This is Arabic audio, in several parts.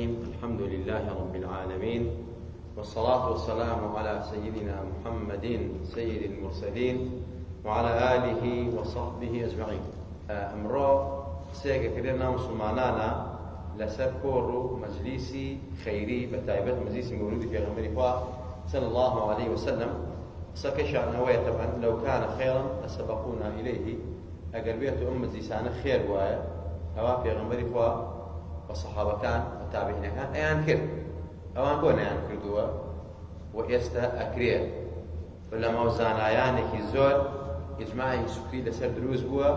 الرحيم. الحمد لله رب العالمين، والصلاة والسلام على سيدنا محمد سيد المرسلين وعلى آله وصحبه أجمعين. أمرو سيغا كرينا مسلمانانا لسر كورو مجلسي خيري بتايبت مجلسي مولودي في غمري صلى الله عليه وسلم سكشان هواية. طبعا لو كان خيرا لسبقونا إليه. أقربية مجلسانا خير وايا هوا في غمري والصحابة كان والتابعين كان أيان كر أوان كون أيان كردوا وإستا أكريه فلما وزانا أيانك الزور إجماعي سكري لسر دروز بوا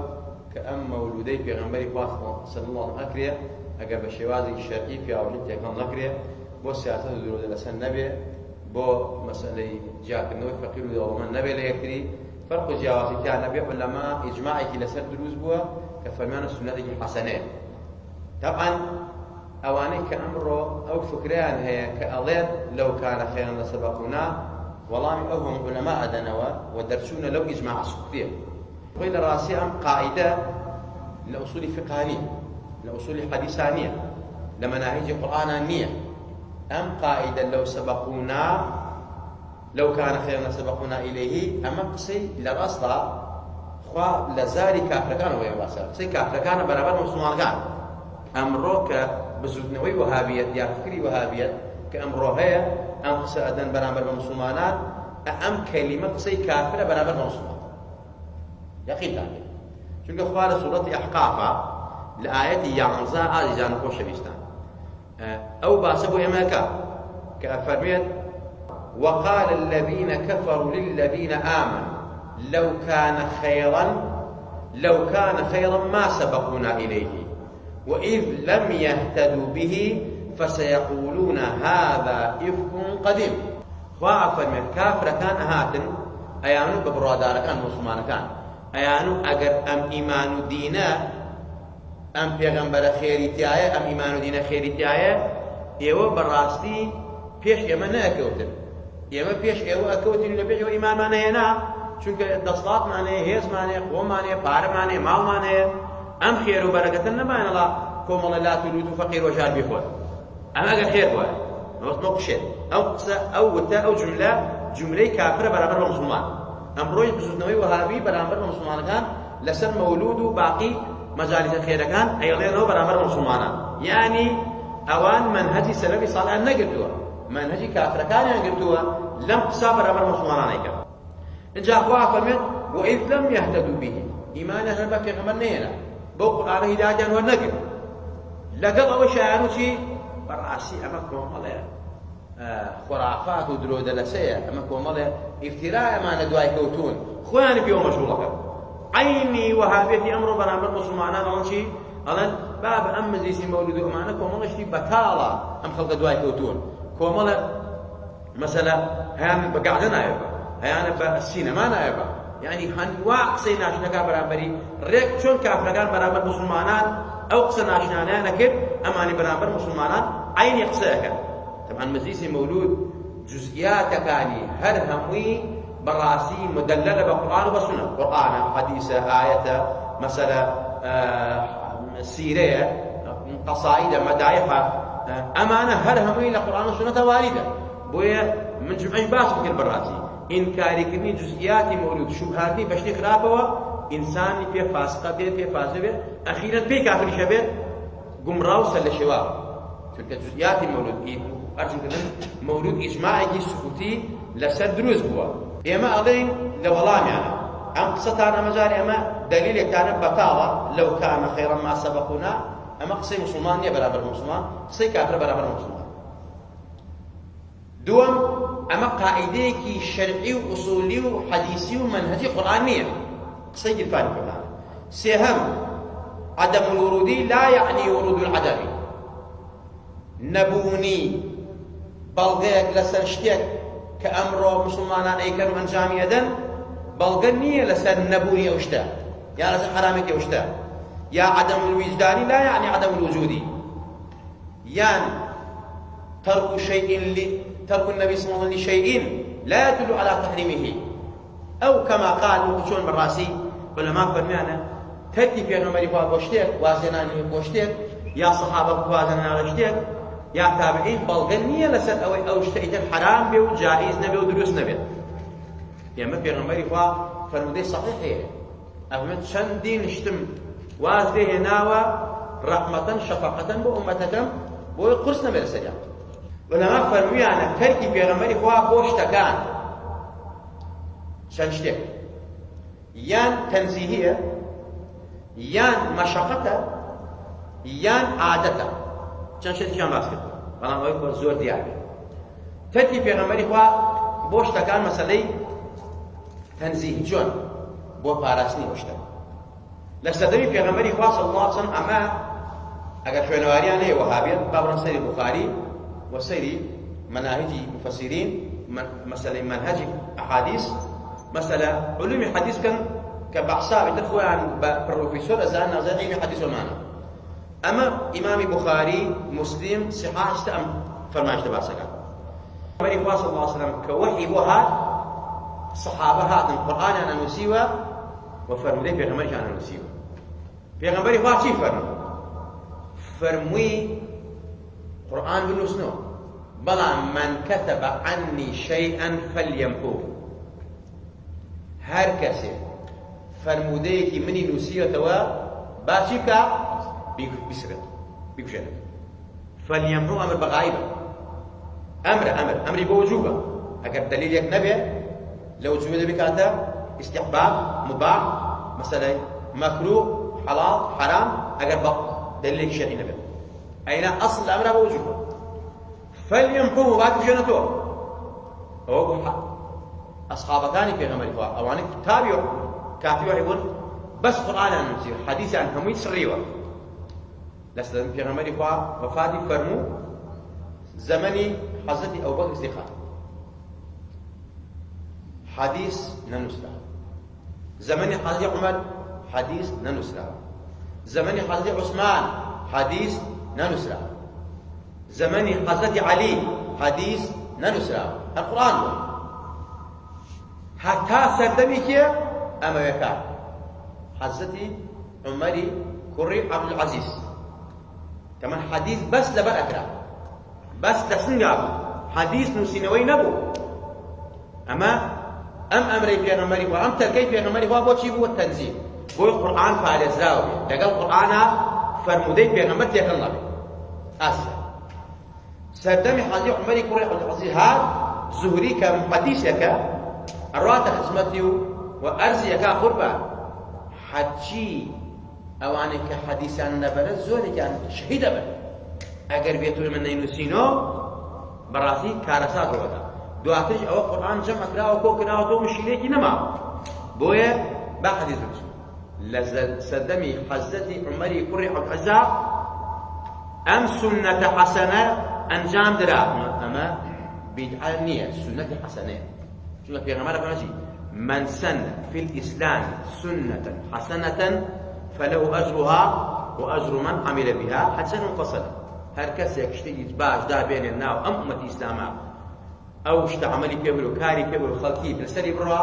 كأم مولودي في غمري صلى الله عليه وسلم أكريه أقرب الشوازي الشرقي في أولنتي كان لكريه بو سياسة دروز لسر النبي بو مسألة جاك النوي فقير ودوما النبي ليكري فرق جوازي كان نبي علماء إجماعي لسر دروز بوا كفرمان السنة حسنين. طبعا أواني كأمره أو فكريان هي كأليد لو كان خيرا لسبقونا والله أهم علماء دنوا ودرسونا لو إجماع سكتير. قيل راسي أم قاعدة لأصول فقهانية لأصول حديثانية لمناهج قرآنانية أم قاعدة لو سبقونا لو كان خيرا لسبقونا إليه أما قصي لرأسها خوا لزاري كافر كانوا ويواسا قصي كافر كان برابر مسلمان كان أمره كبزودنوي وهابية يا فكري وهابية كأمره هي أم قصة أدن برابر بمسلمانات أم كلمة قصي كافرة برابر بمسلمان يقين ذلك. شنك أخبار سورة أحقافة لآية يعنزا آذي جانب وشبيستان أو باسبوا إماكا كأفرميت وقال الذين كفروا للذين آمنوا لو كان خيرا ما سبقونا إليه وإذ لم يهتدوا به فسيقولون هذا إفك قديم. خواف من كافر كان هاتن أيانو ببرادار كان مسلمان كان أيانو أجر أم إيمان دينا أم بيغمبر خيري تايا أم إيمان دينا خيري تايا يو براستي بيش يمنا أكوتن يما بيش يو أكوتن لبيش وإيمان ما نهينا چونك دستات ما نهي هيز ما نهي قوم ما نهي بار ما نهي مال ما نهي أم خير وبركة نبان الله كوم الله لا تولد فقير وجار بيخور أما أجر خير بوا نوصل نقشة أو قصة أو وتا أو جملة كافرة برابر مسلمان أم روي بزودنوي وهابي برابر مسلمان كان لسر مولود وباقي مجالس الخير كان أيضا هو برابر مسلمان يعني أوان منهج سلفي صالح نقلتوا منهج كافر كان نقلتوا لم قصة برابر مسلمان أيكم إن جاء أخوة فرمت وإذ لم يهتدوا به إيمانا هربا في غمرنينا بو قرآن هداية هو النقل لقد أول شيء شيء براسي أمكم الله خرافات ودرود لسيا أمكم الله افتراء ما ندواي كوتون خواني بيوم مشغولك عيني وهابيتي أمر برامر مسلمان أنا شيء أنا باب أم زيسي مولود أمانة كوملا شيء بكالة أم خلق دواي كوتون كوملا مثلا هان بقعدنا يبا هان بالسينما نايبا يعني هنواع قصينا عشان برابري ريك شون كافر كان برابر مسلمانات أو قصنا عشان نكر أماني برابر مسلمانات عين يقصيك. طبعا مجلسي مولود جزئيات كاني هر هموي براسي مدللة بالقرآن وبالسنة قرآن حديثة آية مثلا سيرة قصائد مدايحة أمانة هر هموي لقرآن والسنة والدة بويا من جمعي باس بكل براسي إنكاري كني جزئيات مولود شبهاتي بشتي خرابه إنساني في فاسقة في فاسبة أخيرا في كافر شبه قمراو سل شواب تلك جزئيات مولود أرجو كذا مولود إجماعي سكوتي لسدروز بوا إما أضين لولام يعني أم قصتنا مجاري أما دليل كان بطالة لو كان خيرا ما سبقونا أما قصي مسلمان يا برابر مسلمان قصي كافر برابر مسلمان دوم أما قاعديك شرعي وأصولي وحديثي ومنهجي قرآنية قصيد الفاني كلها سهم عدم الورود لا يعني ورود العدم نبوني بلغيك لسنشتك كأمر مسلمان أي كانوا أنجامي أدن بلغني لسن نبوني أوشتا يا لسن حرامك أوشتا يا عدم الوجدان لا يعني عدم الوجود يعني ترك النبي صلى الله عليه وسلم لشيء لا يدل على تحريمه أو كما قال وشون براسي علماء فرمانا تركي في غمري بوشتك وازناني بوشتك يا صحابة وازناني بوشتك يا تابعين بلغنية لسد أو اشتئت الحرام بيو جائز نبي ودروس نبي يا ما بيغمبري خوا فرمودي صحيح هي أفهمت شن دين اشتم وازده ناوى رحمة شفقة بأمتكم بو قرص نبي لسد ولما فرموي أنا تركي بيغمبري خوا بوشتكان شن شتك يان تنزيهية يان مشقة يان عادة چەند شتێکیان باس کرد بەڵام ئەوەی زۆر دیار بێت تەرکی پێغەمبەری خوا بۆ شتەکان مەسەلەی تەنزیه چۆن بۆ پاراستنی ئەو شتە لە سەردەمی پێغەمبەری خوا صلی الله علیه وسلم ئەمە ئەگەر خوێنەواریان هەیە وەهابیت با بڕۆن سەیری بوخاری و سەیری مناهجی مفەسیرین مەسەلەی منهجی ئەحادیث مەسەلە علومی حەدیث بکەن کە بەحسا بێتە خۆیان بە پڕۆفیسۆر ئەزانن ناوزای عیلمی حەدیث ومانە أما إمام بخاري مسلم صحاح استأم فرماش تباسكا النبي صلى الله عليه وسلم كوحي بوها صحابة هذا القرآن أنا نسيوا وفرمودي في غمرك أنا نسيوا في غمري فاتي فرموي قرآن بالنسنو بلا من كتب عني شيئا فليمحوه هر كسي فرموديكي مني نسيوا توا باشيكا بيسرد بيكشن فليمنعوا أمر بغايبة أمر بوجوبة أجر دليل يك نبي لو جوده بكاته استحباب مباح مثلا مكروه حلال حرام أجر دليل شرعي نبي أين أصل الأمر بوجوبة فليمنعوا بعد جنته هو أصحاب ثاني في غمر الفا أو عنك تابعوا كاتبوا يقول بس قرآن عن حديث عن هميت سريوة لسه في غمر الفا وفادي فرمو زمني حضرت أبو بكر الصديق حديث ننسلا زمني حضرت عمر حديث ننسلا زمني حضرت عثمان حديث ننسلا زمني حضرت علي حديث ننسلا القرآن حتى سردمي كي أما يكاد حضرت عمري كري عبد العزيز كمان حديث بس لبر أكرا بس تسنجاب حديث نسينوي نبو أما أمري في غمري وأم تركي في غمري وابوشي بو التنزيل بو القرآن فارزاوي لقى القرآن فرمودي في غمرتي يكن الله أسفل سردمي حديث عمري كري عبد العزيز هذا زهري كمحديث يكا أروات خدمتي وأرزي يكا خربا حجي أواني كحديثان نبرد زوري كان شهيد بل أقر بيتول من نينوسينو براسي كارسات رودا دواتج أو قرآن جمع كلا وكو كلا وتو مشيليكي نما بويا با حديث رسول لزل سدمي حزتي عمري كري عبد العزاء أم سنة حسنة أنجام درا أما بدعة نية سنة حسنة شو في غمارة فماشي من سن في الإسلام سنة حسنة فله أجرها وأجر من عمل بها حتى منفصلة هر كس يكشتي باش دا بين الناو أمة إسلاما أو شت عملي بيبلو كاري بيبلو خلقي بالسري برا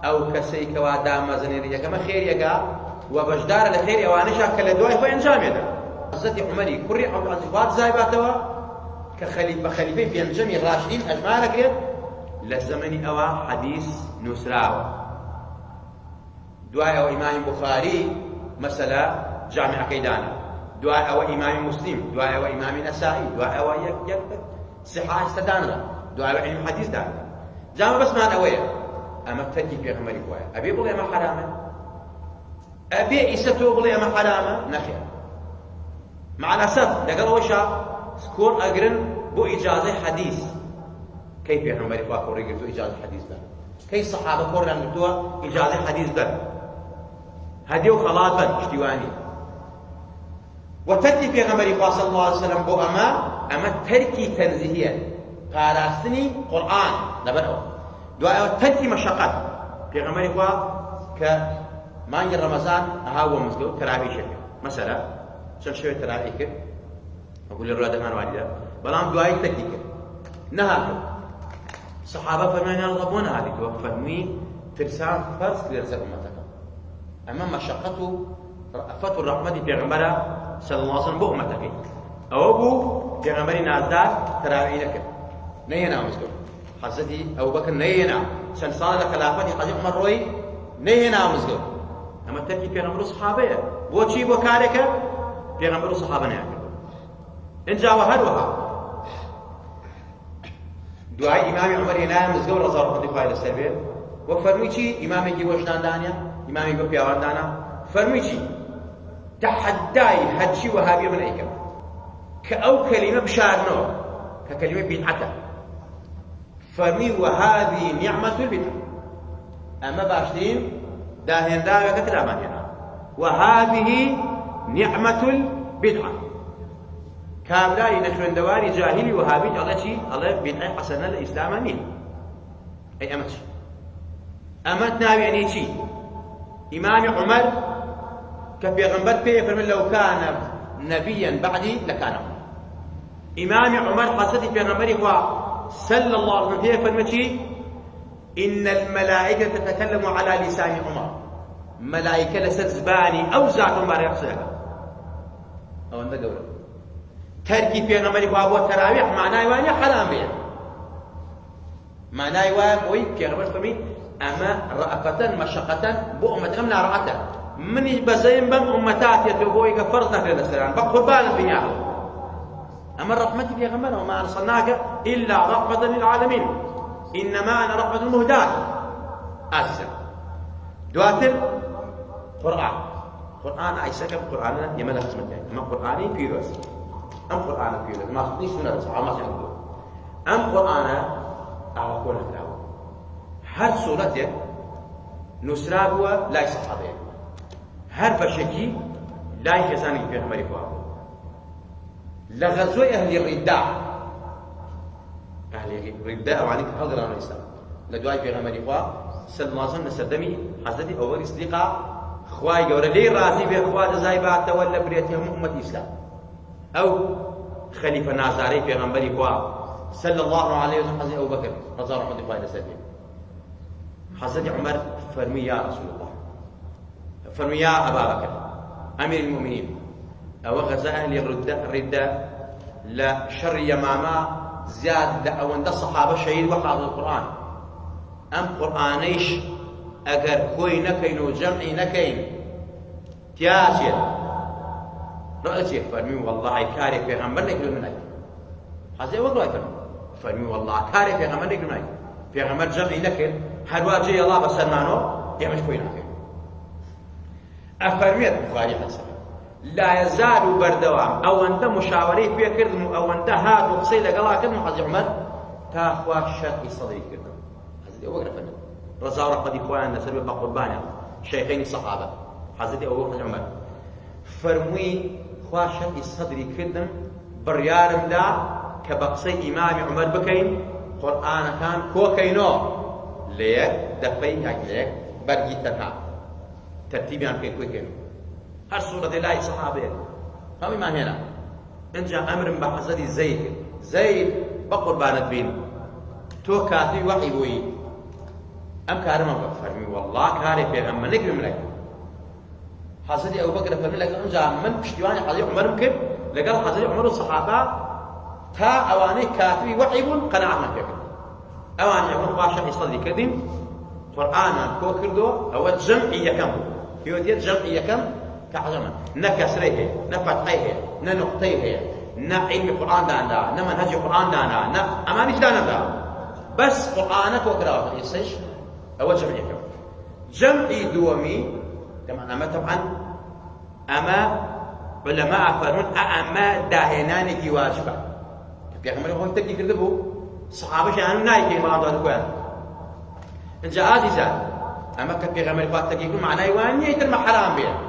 أو كسي كوا دام زنيريا كما خير يقا وبجدار الخير وانشا كلا دواي فين جامد حضرت عمري كري عبد العزيز واد زايباتوا كخليفة بين جميع الراشدين أجمعنا كريت للزمن أوا حديث نسراو دواي أو إمام بخاري مثلا جامع كيدانا دعاء أو إمام مسلم دعاء أو إمام نسائي دعاء أو يك صحاح استداننا دعاء علم حديث دان جامع بس ما أويا أما تجي في غمري كوايا أبي بقول أما حرامة أبي إستو بقول أما حرامة نخير مع الأسف لقال وشا سكون أجرن بو إجازة حديث كيف في غمري كوايا كوريجتو إجازة حديث دان كيف صحابة كوريجتو إجازة حديث دان هديو خلاط بن اشتواني وتدي في غمري صلى الله عليه وسلم بو أما تركي تنزيهيا قاراستني قرآن نبنو دعاء تدي مشقات في غمري ما يجي رمضان هاو مسلو تراويح شكل مثلا شن شوية تراويح كده أقول للرادة كان والدة بلام دعاء تدي كده نهاك صحابة فرمان يرغبون هذه وفهمي ترسان فرس لرزق أمتك أما مشقته فتو الرحمة في غمرة صلى الله عليه وسلم بو أمتك أو بو پێغەمبەری نازدار تەراویح نەکرد نەهێنا مزگەوت حەزەتی ئەبوبەکر نەهێنا چەند ساڵ لە خلافەتی حەزەتی عومەر ڕۆی نەهێنا مزگەوت ئەمە تەرکی پێغەمبەر و سەحابەیە بۆچی بۆ کارێکە پێغەمبەر و سەحابە نەیانکرد ئینجاوە هەروەها دوای ئیمامی عومەر هێنایە مزگەوت ڕەزا ڕەحمەتی خوای لەسەر بێ وە فەرمووی چی ئیمامێکی وەژداندانە ئیمامێک بە پیاوەندانە فەرمووی چی تەحەدای هەرچی وەهابیە من ئەیکەم کە ئەو کەلیمە بشارنەوە کە کەلیمە بیدعەتە فەرمی وەهادی نیعمەت البدعە ئەمە باشترین داهێنداوێکە ترامان هێنا وەهادیه نیعمەت البدعە کابرای نەخوێندەواری جاهیلی وەهابی ئەڵێ چی ئەڵێ بیدعەی حەسەنە لە ئیسلامە نییە ئەی ئەمە چی ئەمە ناوێنێ چی ئیمامی عومەر کە پێغەمبەر پێی فەرمێ لەو کانە نەبیەن بەعدی لەکانە ئیمامی عومەر حەزەتی پێغەمبەری خوا صلى الله عليه وسلم فرمتي إن الملائكة تتكلم على لسان عمر ملائكة لسر زباني أو ذات عمر يقصيها أو أنت قوله تركي في غمري وابو التراويح معناه يواني حرام بيه معناه يواني في غمري فرمي أما رأفة مشقة بو أمة أمنا رأته من بزين بم أمتات يتوبوي فرضنا في السلام بقربان الدنيا أما الرحمة في غمرة وما أرسلناك إلا رحمة للعالمين إنما أنا رحمة المهداة آسفا دواتر قرآن عيسى قرآن يملا خصمتين أما قرآني بيروس أم قرآن بيروس ما خصنيش من الرسول ما سيقول أم قرآن أعوكونا كلاو هر سورة نسرابوا لا يصحابين هر بشكي لا يخزانك في غمرة فواه لغزوة أهل الرداء أهل الرداء وعنك حضر عن الإسلام لدواء في غمر إخوة صلى الله عليه وسلم نسردمي حضرتي أول إصدقاء خواهي قولة ليه رازي بإخوة زايبات ولا بريتهم أمة الإسلام أو خليفة نازاري في غمر إخوة صلى الله عليه وسلم حضرتي أبو بكر رضي الله عنه لسردمي حضرتي عمر فرمي يا رسول الله فرمي يا أبا بكر أمير المؤمنين أو غزا أهل الردة لشر يماما زياد أو الصحابة شهيد وحافظ القرآن أم قرآنيش أجر كوي نكين وجمعي نكين تياسير رأيتي فرمي والله كاري في غمر نكل من أجل هذا والله فرمي والله كاري في غمر نكل من أجل في غمر جمعي نكل هرواجي الله بسرمانه يمش كوي نكين أفرميت بخاري حسن لا يزال بردوام أو أنت مشاوري في كردم أو أنت هاد وقصي لقلا كردم حزي عمر تاخوا الشرق صدري كردم حزي أبو بكر فنن رضا رقدي إخواننا سبب بقربانا شيخين الصحابة حزي أبو بكر عمر فرمي خوا الشرق صدري كردم بريارم دا كبقصي إمام عمر بكين قرآن كان كوكينو ليك دفين ليك برجي تنها ترتيبي عن كوكينو هر سورة الله صحابة هم ما هنا إن جاء أمر بحضرتي زيد بقربانة بين تو كاتي وحي بوي أم كارم فرمي والله كاري في أما نكر ملك حضرتي أبو بكر فرمي لك إن جاء من بشتواني حضرتي عمر مكب لقال حضرتي عمر الصحابة تا أواني كاتي وحي بون قناعة من فيك أواني يكون خاشا يصلي كردين قرآن كو كردو أو جمعي يكم يوديت جمعي يكم كحجما نكسره نفتحه ننقطيه نعلم القرآن دانا نمنهج القرآن دانا أمانيش دانا دا بس قرآنك وقراءة يسيش أو جمعيكم جمعي دومي كما أما طبعا أما علماء فرمون أما داهنانك واجبا كيف يعمل هو تكي كردبو صحابة شانو نايكي ما ضاد كوان إن جاء عزيزا أما كيف يعمل هو تكي كردبو معناه يواني يترم حرام بيه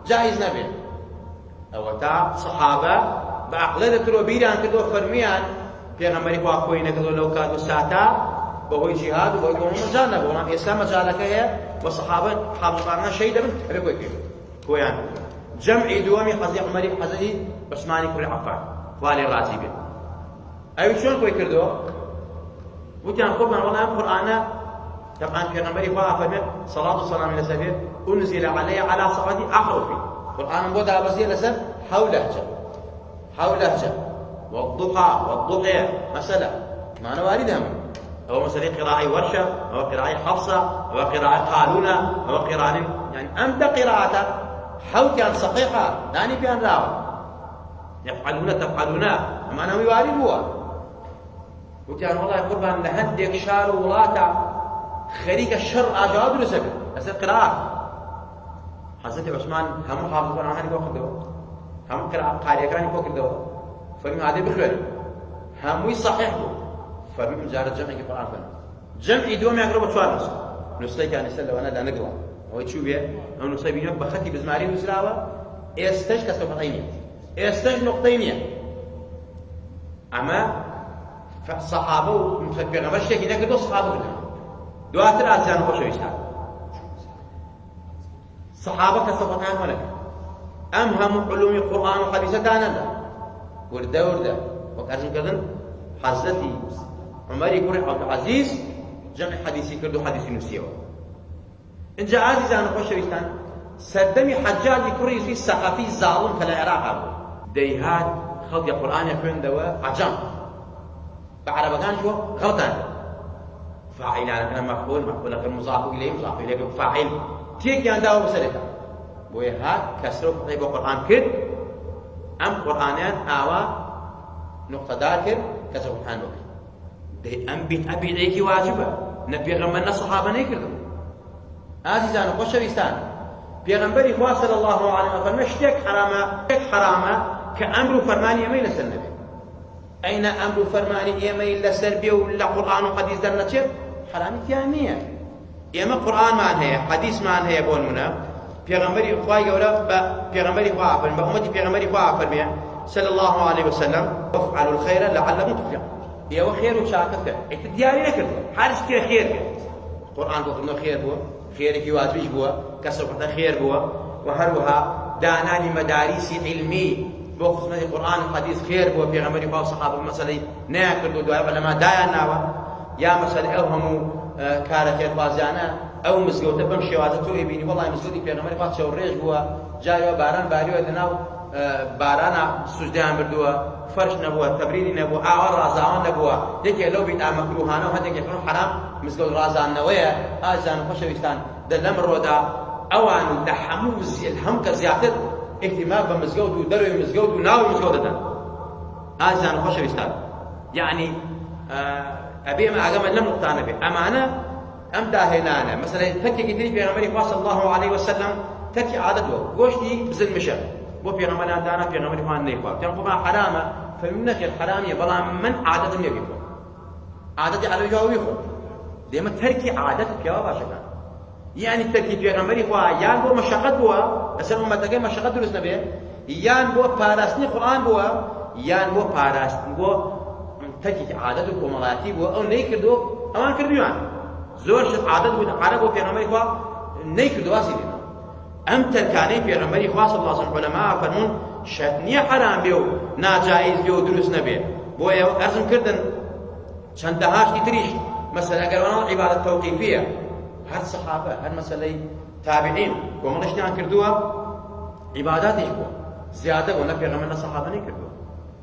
جائز نبي أو تا صحابة بعقلة تروبيران كدو فرميان في غمري فاقوين كدو لو كادو ساتا وهو جهاد وهو يقوم مجانا وهو إسلام مجالك هي وصحابة حافظنا شيء من ركوي كيلو كويان جمع دوامي حزي عمري حزي عثماني كل عفان والي رازي بي أي شلون كوي كردو وكان خبنا والله القرآن طبعا في غمري فاقوين صلاة والسلام على سبيل أنزل علي على صفاتي أحرفي القرآن بودا بزير لسر حول لهجة والضحى والضحى مسألة معنى واردة أو مسألة قراءة ورشة أو قراءة حفصة أو قراءة قالون أو قراءة يعني أمتى قراءة حوت عن صحيحة داني بيان راو يفعلون تفعلون أما أنه يوارد هو وكان والله قربان لهندك شار ولاتا خريق الشر أجاد رسبه أسأل قراءة حضرت عثمان هم حافظون عن هذه وقت هم قارئ كان يفكر دوا فرمي هذا بخير هم صحيح فرمي مجرد جمع القرآن كان جمع دوم يقرب سؤال نصلي كان يسأل وانا لا نقرأ هو تشوف يا أو نصلي بيوم بختي بزمارين وسلاوة استج كسبتين استج نقطين أما فالصحابة ومفكرين بشيء كذا كده صحابة دواتر أزيان وشو يسحب صحابة كسبتين ملك أم هم علوم القرآن وحديثة دانا ورده وكأنهم كذن حزتي عمر يقول عبد العزيز جمع حديثي كردو حديثي نسيوا إن جاء عزيز أنا خوش شويستان سدمي حجاج كوري في السقافي ظالم كلا عراق ديهات خلق القرآن يكون دواء عجم بعرب كان شو غلطان فاعل أنا كان مفعول لكن مضاف إليه مضاف إليه فاعل تيك يعني دواء بسرقة وهاد كسروا في القرآن كد أم قرآنان آوا نقطة ذاكر كسروا القرآن وكد ده أم بيت أبي ذيك واجبة نبي غمنا الصحابة نيكردوا عزيزان وخش بيستان بيغمبري صلى الله عليه وسلم اشتك حرامة كأمر فرماني يميل النبي أين أمر فرماني يميل لسربي ولا قرآن وحديث درنتشف حرامي ثانية يما قرآن ما هي حديث ما هي بول منا بيغمبري إخوائي ولا بيغمبري إخوائي فرمي أمتي بيغمبري إخوائي فرمي صلى الله عليه وسلم وافعلوا الخير لعلكم تفلحون يا وخير وشاكفك اتدياري لك حارس كده خير القرآن بقول خير هو خيرك واجبش بوا كسب خير بوا وهروها داناني مدارس علمي بخصوص القرآن الحديث خير بوا بيغمبري إخوائي صحابة مثلا ناكل ودعاء علماء دايانا يا مثلا أوهموا كار خير بازانا أو مسجود بمشي وازتو يبيني والله مسجودي بيغمبري إخوائي شوريش بوا جايوا باران باريو دناو بارانا سجدان بردوا فرش نبوا تبريد نبوا آوار رازان نبوا يكي لو بيت مكروهانا وهذا يكون حرام مسجود رازان نويا آجان خوشويستان دلم رودا أوان لحمو الهم كزيادة اهتمام بمسجود ودلو مسجود وناو مسجود ده آجان خوشويستان يعني أبي ما أجمع لم نقطعنا به أمانة أم داهنانا مثلا تكي كتير في غمري صلى الله عليه وسلم تكي عدده وشتي بزن مشى وفي غمرنا دانا في غمري فان نيفا كان قبا حرامة فمن نخير حرامية بلا من عادة يبيخو عادة على وجهه يبيخو دائما تركي عادتك يا باشا يعني تركي في غمري فا يان بو مشقت بوا أسأل ما تجي مشقت درس نبيه يان بو باراسني قرآن بوا يان بو باراسني بو تركي عادتك ومغاتي بوا أو نيكردو أمان كرديوان زور شد عادت بود عرب و پیغمبری خواه نیکردو واسیدیم ام ترکانی پیغمبری خواه صلی الله علیه وسلم علماء فرمون شتنی حرام بیو ناجائز بیو درست نبی بو ارزم کردن چند دهاش تریش مثلا اگر وانا عبادت توقیفیه هر صحابه هر مثلا تابعین و منشتی عن کردوها عباداتش بو زیاده و پیغمبرنا صحابه نیکردو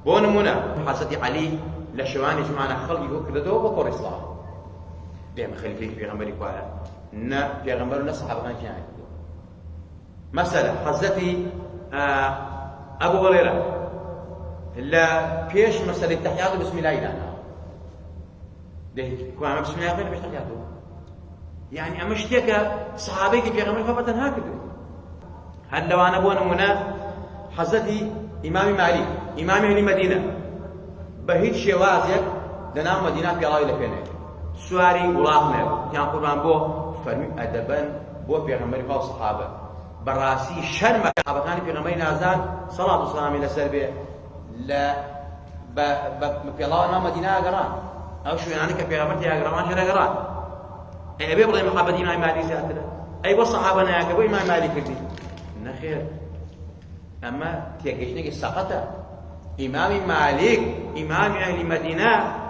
بو نمونه حضرت علی لشوانی جمعنا خلقی کو کردو بکر اصلاح بهم خليفه في غمبري قال نا في غمبر الناس صحابه كان جاي مثلا حزتي ابو هريره لا بيش مثلا التحيات بسم الله انا ده كان بسم الله غير بتحياته يعني امشتك صحابي في غمبر فبتن هكذا هل لو انا ابو نمونه حزتي امام مالك امام اهل المدينه بهيت شوازك لنا مدينه في راي لفينه سواري ولاقنا كان قربان بو فرمي أدبا بو بيغمبري خاص صحابة براسي شرم صحابة كان بيغمبري نازان صلاة والسلام إلى سربي لا في الله أنا مدينة أقران أو شو يعني كبيغمبرتي أقران شر أقران أي أبي بضي محبة إمام مالك سأتنا أي بو صحابة ناك أبو إمام مالك كردي نخير أما تيجيشنك السقطة إمام مالك إمام أهل المدينة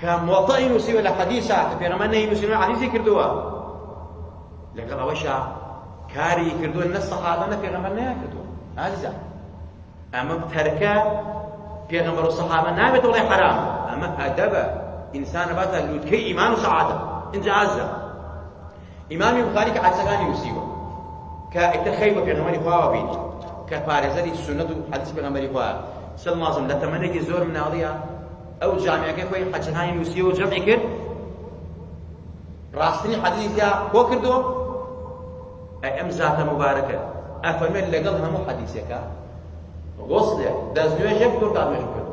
كموطئ ينسي ولا حديثة في غمانه ينسي ولا حديثة كردوها لكن أوشا كاري كردوها الناس صحابنا في غمانه كردوها عزيزة أما بتركة پیغمبر والصحابة نابت والله حرام أما أدب إنسان باتا لوتكي إيمان وسعادة إن جازة إمام البخاري كعسكاني يسيوه كإتخيب پیغمبر خواه بيني كفارزة السنة حديث پیغمبر خواه صلى الله عليه وسلم لتمنى زور من ناضية أو جامعة كيف حسكاني يسيوه جمع كر راستني حديث يا كوكر دو أي أم ذات مباركة أفرمي اللي قال همو حديثك غصل دازنوه جب دور دازنوه جب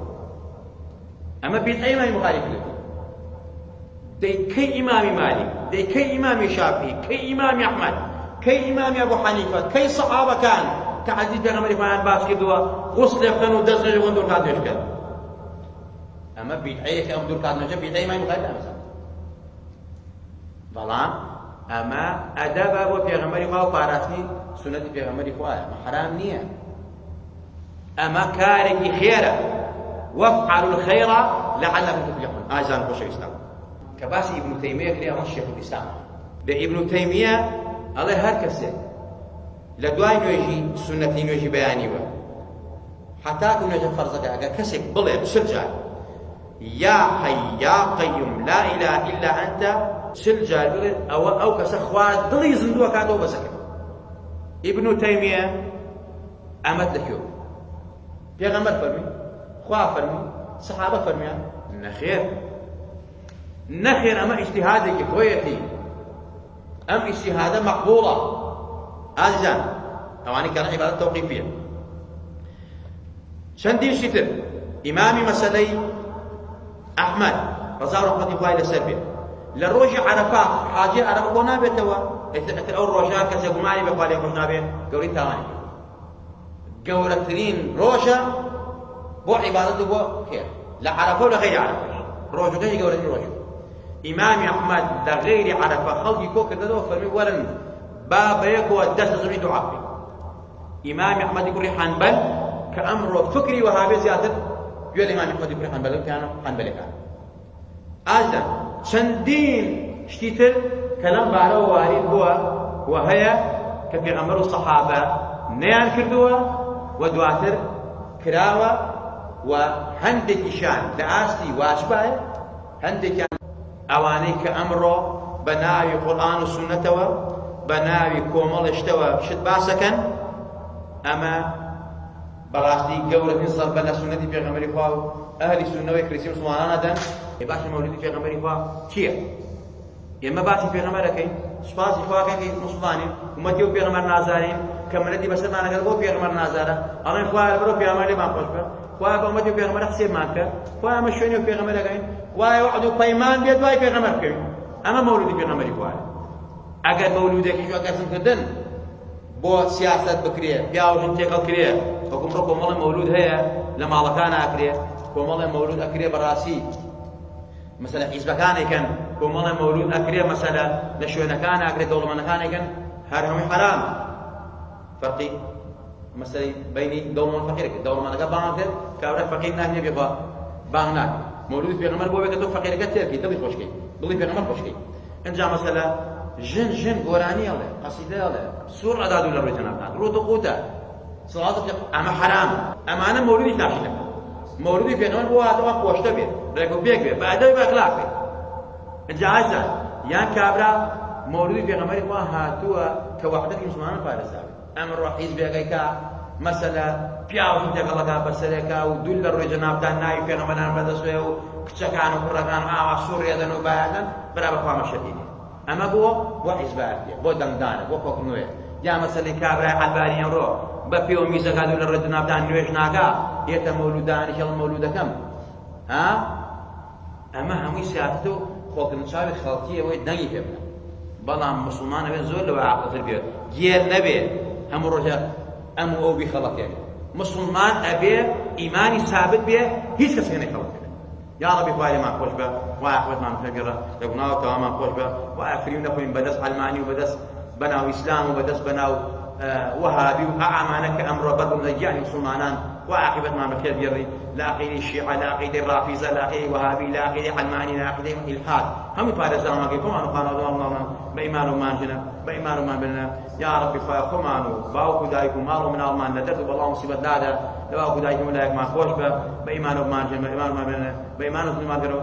أما بيت أي إمام مخالف له دي كي إمام مالك دي كي إمام شافعي كي إمام أحمد كي إمام أبو حنيفة كي صحابة كان كحديث بيغمبر فلان باس كدوا غصل يبقنوا دازنوه جب دور دازنوه جب أما بيت أي كأم دور دازنوه جب بيت أي إمام مخالف له بەڵام ئەمە ئەدەبە بۆ پێغەمبەری خوا و پاراستنی سونەتی پێغەمبەری خوایە ئەمە حرام نییە ئەمە کارێکی خێرە وەفعلوا الخەیڕ لەعەلەکم تفلیحون ئاژان خۆشەویستان کە باسی ئیبن تەیمیە کرێ ئەمە شێخ الئیسلام بە ئیبن تەیمیە ئەڵێ هەر کەسێک لە دوای نوێژی سونەتی نوێژی بەیانیوە حتاکو نوێژە فەرزەکە ئەگەر کەسێک بڵێ چل جار یا حەی یا قەیوم لا ئیلاهە ئیلا ئەنتە چل جار بڵێ ئەو کەسە خوا دڵی زیندووە کاتەوە بەسەکە ئیبن تەیمیە ئەمەت لەکوێوە پێغەمبەر فەرمی خوا فەرمی سەحابە فەرمیان نەخێر نەخێر ئەمە ئیجتیهادێکی خۆیەتی ئەم ئیجتیهادە مەقبوڵە ئازیزان ئەوانەی کە عیبادەت تەوقیفیە چەندیشی تر ئیمامی مەسەلەی ئەحمەد ڕەزا و ڕەحمەتی خوای لەسەر بێت لە ڕۆژی عەرەفا حاجی عەرەفە بۆ نابێتەوە ئەتر ئەو ڕۆژە کەسێک گومانی بێ خوا لێ خۆش نابێت گەورەی تاوانی گەورەترین ڕۆژە بۆ عیبادەت و بۆ خێر لە عەرەفە و لە غەیری عەرەفەش ڕۆژەکەی گەورەترین ڕۆژە ئیمامی ئەحمەد لە غەیری عەرەفە خەڵکی کۆ کردنەوە فەرمی وەرن با بەیەکەوە دەست دەزڕی دوعا بکەین ئیمامی ئەحمەدی کوڕی حەنبەل کە ئەمڕۆ فکری وەهابێ زیاتر گوێ لە ئیمامی ئەحمەدی کوڕی حەنبەلەکانە حەنبەلەکان ئازدان چەندین شتی تر کە لەم بارەوە وارد بووە و هەیە کە پێغەمبەر و سەحابە نەیان کردووە و دواتر کراوە و هەندێکیشان لە ئاستی واجبایە هەندێکیان ئەوانەی کە ئەمڕۆ بە ناوی قورئان و سونەتەوە بە ناوی کۆمەڵێشتەوە شت باسەکەن ئەمە بەڕاستی گەورەترین زەربە لە سونەتی پێغەمبەری خوا و ئەهلی سونەوەی کریسی مسلمانان ئەدەن باشە مەولودی پێغەمبەری خوا چییە؟ ئێمە باسی پێغەمبەر دەکەین سوپاسی خواکەی مسلمانین ئومەتی و پێغەمبەر نازارین کە منەتی بەسەرمان ئەگەر بۆ پێغەمبەر نازارە ئەڵێن خوایە بڕۆ پێغەمبەر لێمان خۆش بە خوایە بە ئومەتی و پێغەمبەر قسەیمان کە خوایە ئەمە شوێنی و پێغەمبەر دەکەین خوایە وعد و پەیمان بێت دوای پێغەمبەر بکەوین ئەمە مەولودی پێغەمبەری خوایە ئەگەر مەولودێکیش وەکەسمکردن بۆ سیاسەت بکرێ پیاوژن تێکەڵ کرێ وەکو ڕۆ کۆمەڵی مەولود هەیە لە ماڵەکان ئاکرێ کۆمەڵی مەولود ئەکرێ بەڕاستی مثلا حیزبەکانێکن کۆمەڵی مەولود ئەکرێ مەسەلە لە شوێنەکان ئاکرێ دەوڵەمەندەکانێکن هەر هەمووی حرام فەرقی مەسەلەی بەینی دەوڵەمەند فەقیرێکە دەوڵەمەندەکە بانگ کرد کابرا فەقیر ناهێنێ بێ بانگ ناکە مەولودی پێغەمبەر بۆ بێ کە تۆ فەقیرەکە تێرکەی دڵی خۆشکەی دڵی پێغەمبەر خۆشکەی ئەنجا مەسەلە ژن گۆرانی ئەڵێ قەسیدە ئەڵێ سوور ئەدادوو لە ڕووی جەنابان ڕۆت و قوتە سڵاتە ئەمە حرام ئەمانە مەولودی ناشینەکە مەولودی پێغەمبەر بۆ هاتەوە خۆشتە بێت ڕێک و پێک بێت بە ئەدەبی بە ئەخلاق بێت ئەنجا ئازیزان یان کابرا مەولودی پێغەمبەری خوا هاتووە کە وەحدەتی مسلمانان پارێزاوێت ئەمڕۆ حیزبێکەکە مەسەلە پیاوژن تێکەڵەکە بەسەرێکە و دوول لە ڕووی جەنابدان ناوی پێغەمبەران بەدەستوێ و کچەکان و کوڕەکان ئاوا سوورێدەن و بایەکەن برا بە خوامە شەدیدێ ئەمە بۆ حیزبایەتیە بۆ دەنگدانە بۆ کۆکردنەوەیە یا مەسەلەی کابرای ئەلبانی ئەمڕۆ بە پێ و میزەکە دوو لە ڕووی جەنابدان نوێژ ناکا ئێتە مەولودانی هەڵ مەولودەکەم ئەمە هەمووی سیاسەت و خۆکردنچاوی خەڵکی ئەوەی دەنگی پێ بدەن بەڵام مسلمان ئەوێ زۆر لەوە عاقڵتر بێت گێر نەبێ هەموو ڕۆژە ئەم و ئەو بیخەڵەتێک مسلمان ئەبێ ئیمانی ثابت بێ هیچ کەسێک نەیخەڵەت بێت یا ڕەبی خوای لێمان خۆش بە وای ئەخوەتمان پێگەڕە لە گوناو تەوامان خۆش بە وای فریو نەخۆین بەدەست ئەلمانی و بەدەست بەناو ئیسلام و بەدەست بەناو وەهابی و ئەعامانە کە ئەمڕۆ بەردەم لە گیانی مسلمانان وعاقبة ما بخير بيري لا قيد الشيعة لا قيد الرافضة لا قيد وهابي لا قيد علماني لا قيد الحاد هم بارزان ما كيفهم أنا قالوا الله بإيمان وما جنا بإيمان وما بنا يا رب خير خمانو باو كدايكم مالو من المان لا تدرب الله مصيبة لا باو كدايكم لا ما خوش بإيمان وما جنا بإيمان وما بنا بإيمان وما بنا